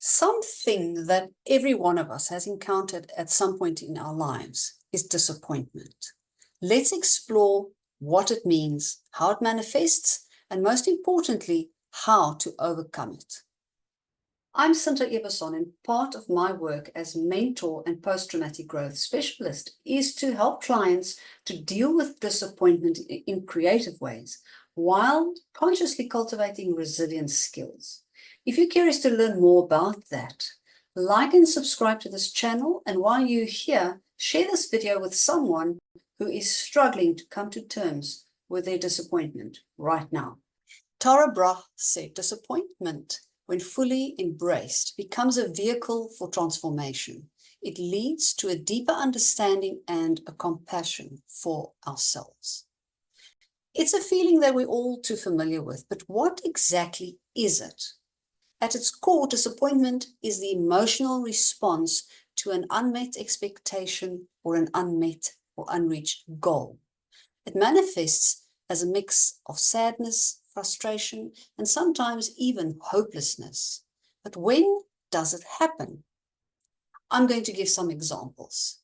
Something that every one of us has encountered at some point in our lives is disappointment. Let's explore what it means, how it manifests, and most importantly, how to overcome it. I'm Sinta Ebersohn, and part of my work as mentor and post-traumatic growth specialist is to help clients to deal with disappointment in creative ways while consciously cultivating resilience skills. If you're curious to learn more about that, like and subscribe to this channel, and while you're here, share this video with someone who is struggling to come to terms with their disappointment right now. Tara Brach said, disappointment, when fully embraced, becomes a vehicle for transformation. It leads to a deeper understanding and a compassion for ourselves. It's a feeling that we're all too familiar with, but what exactly is it? At its core, disappointment is the emotional response to an unmet expectation or an unmet or unreached goal. It manifests as a mix of sadness, frustration, and sometimes even hopelessness. But when does it happen? I'm going to give some examples.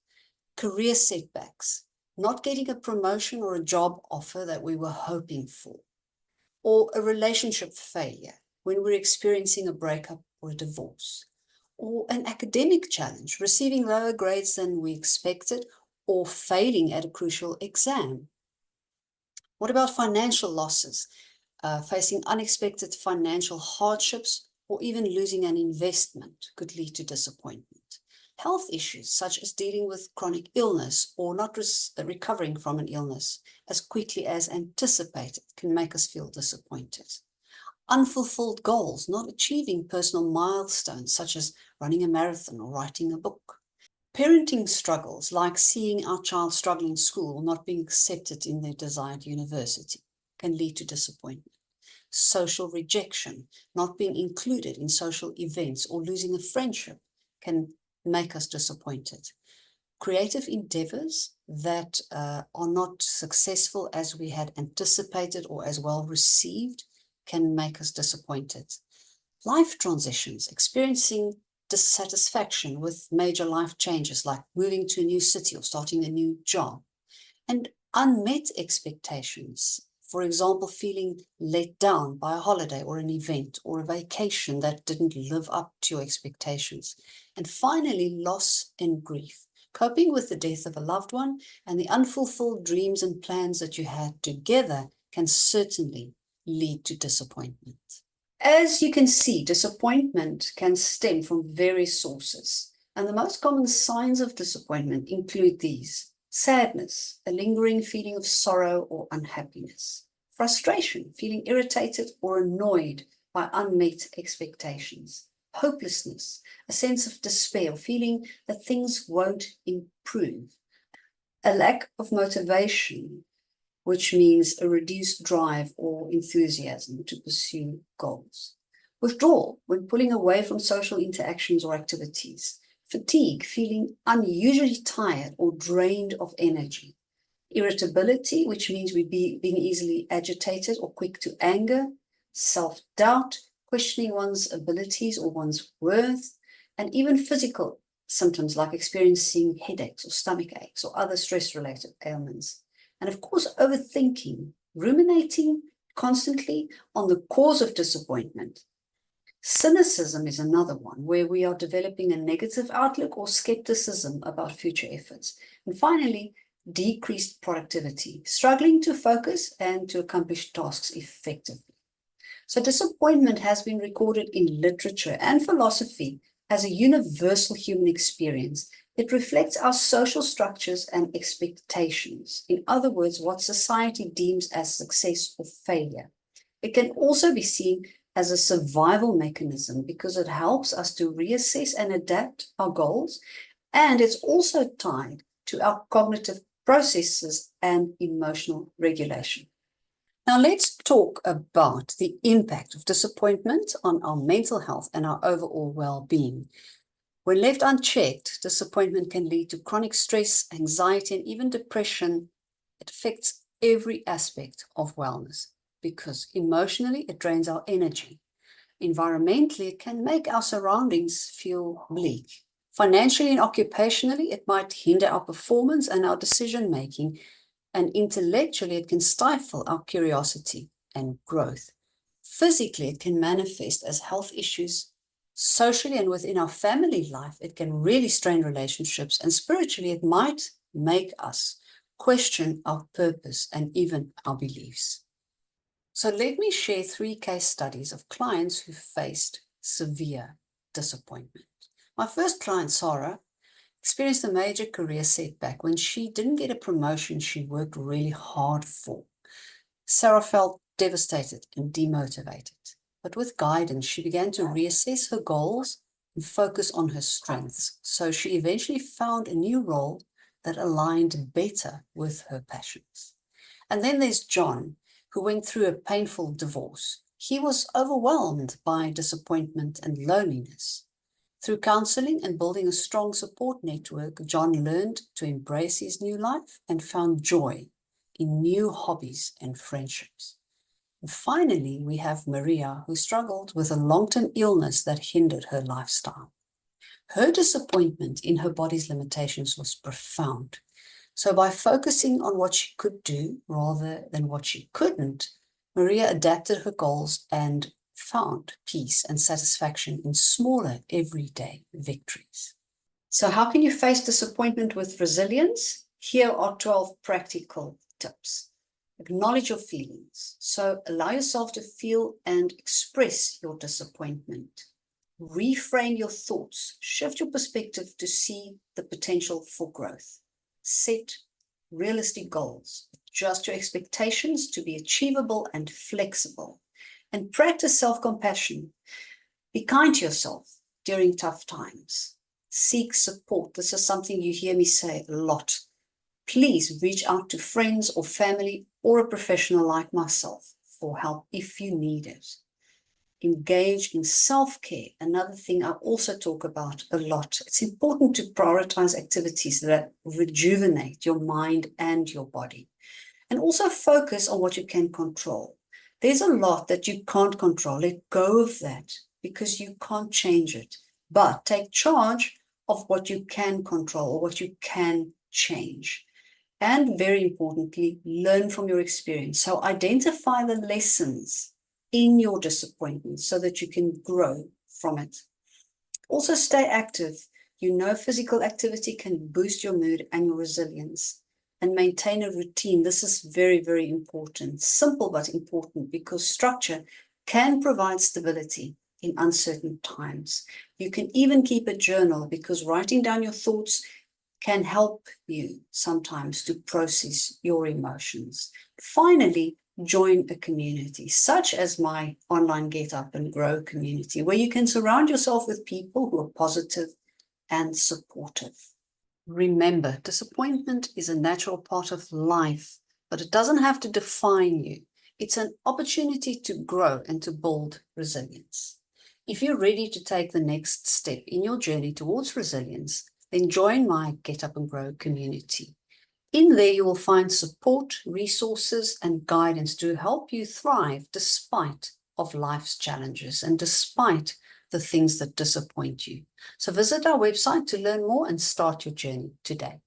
Career setbacks, not getting a promotion or a job offer that we were hoping for, or a relationship failure when we're experiencing a breakup or a divorce, or an academic challenge, receiving lower grades than we expected, or failing at a crucial exam. What about financial losses, facing unexpected financial hardships, or even losing an investment could lead to disappointment. Health issues such as dealing with chronic illness or not recovering from an illness as quickly as anticipated can make us feel disappointed. Unfulfilled goals, not achieving personal milestones such as running a marathon or writing a book. Parenting struggles like seeing our child struggle in school or not being accepted in their desired university can lead to disappointment. Social rejection, not being included in social events or losing a friendship can make us disappointed. Creative endeavors that are not successful as we had anticipated or as well received can make us disappointed. Life transitions, experiencing dissatisfaction with major life changes like moving to a new city or starting a new job, and unmet expectations. For example, feeling let down by a holiday or an event or a vacation that didn't live up to your expectations. And finally, loss and grief, coping with the death of a loved one and the unfulfilled dreams and plans that you had together can certainly lead to disappointment. As you can see, disappointment can stem from various sources, and the most common signs of disappointment include these: sadness, a lingering feeling of sorrow or unhappiness; frustration, feeling irritated or annoyed by unmet expectations; hopelessness, a sense of despair, feeling that things won't improve; a lack of motivation, which means a reduced drive or enthusiasm to pursue goals; withdrawal, when pulling away from social interactions or activities; fatigue, feeling unusually tired or drained of energy; irritability, which means being easily agitated or quick to anger; self-doubt, questioning one's abilities or one's worth; and even physical symptoms like experiencing headaches or stomach aches or other stress-related ailments. And of course, overthinking, ruminating constantly on the cause of disappointment. Cynicism is another one, where we are developing a negative outlook or skepticism about future efforts. And finally, decreased productivity, struggling to focus and to accomplish tasks effectively. So disappointment has been recorded in literature and philosophy as a universal human experience. It reflects our social structures and expectations. In other words, what society deems as success or failure. It can also be seen as a survival mechanism because it helps us to reassess and adapt our goals, and it's also tied to our cognitive processes and emotional regulation. Now let's talk about the impact of disappointment on our mental health and our overall well-being. When left unchecked, disappointment can lead to chronic stress, anxiety, and even depression. It affects every aspect of wellness because emotionally it drains our energy. Environmentally, it can make our surroundings feel bleak. Financially and occupationally, it might hinder our performance and our decision-making. And intellectually, it can stifle our curiosity and growth. Physically, it can manifest as health issues. Socially and within our family life, it can really strain relationships. And spiritually, it might make us question our purpose and even our beliefs. So let me share 3 case studies of clients who faced severe disappointment. My first client, Sarah, experienced a major career setback when she didn't get a promotion she worked really hard for. Sarah felt devastated and demotivated, but with guidance, she began to reassess her goals and focus on her strengths. So she eventually found a new role that aligned better with her passions. And then there's John, who went through a painful divorce. He was overwhelmed by disappointment and loneliness. Through counseling and building a strong support network, John learned to embrace his new life and found joy in new hobbies and friendships. And finally, we have Maria, who struggled with a long-term illness that hindered her lifestyle. Her disappointment in her body's limitations was profound. So by focusing on what she could do rather than what she couldn't, Maria adapted her goals and found peace and satisfaction in smaller everyday victories. So how can you face disappointment with resilience? Here are 12 practical tips. Acknowledge your feelings. So allow yourself to feel and express your disappointment. Reframe your thoughts. Shift your perspective to see the potential for growth. Set realistic goals. Adjust your expectations to be achievable and flexible. And practice self-compassion. Be kind to yourself during tough times. Seek support. This is something you hear me say a lot. Please reach out to friends or family or a professional like myself for help if you need it. Engage in self-care, another thing I also talk about a lot. It's important to prioritize activities that rejuvenate your mind and your body. And also focus on what you can control. There's a lot that you can't control. Let go of that because you can't change it. But take charge of what you can control or what you can change. And very importantly, learn from your experience. So identify the lessons in your disappointment so that you can grow from it. Also stay active. You know, physical activity can boost your mood and your resilience. And maintain a routine. This is very, very important. Simple but important because structure can provide stability in uncertain times. You can even keep a journal because writing down your thoughts can help you sometimes to process your emotions. Finally, join a community such as my online Get Up and Grow community, where you can surround yourself with people who are positive and supportive. Remember, disappointment is a natural part of life, but it doesn't have to define you. It's an opportunity to grow and to build resilience. If you're ready to take the next step in your journey towards resilience, then join my Get Up and Grow community. In there, you will find support, resources, and guidance to help you thrive despite of life's challenges and despite the things that disappoint you. So visit our website to learn more and start your journey today.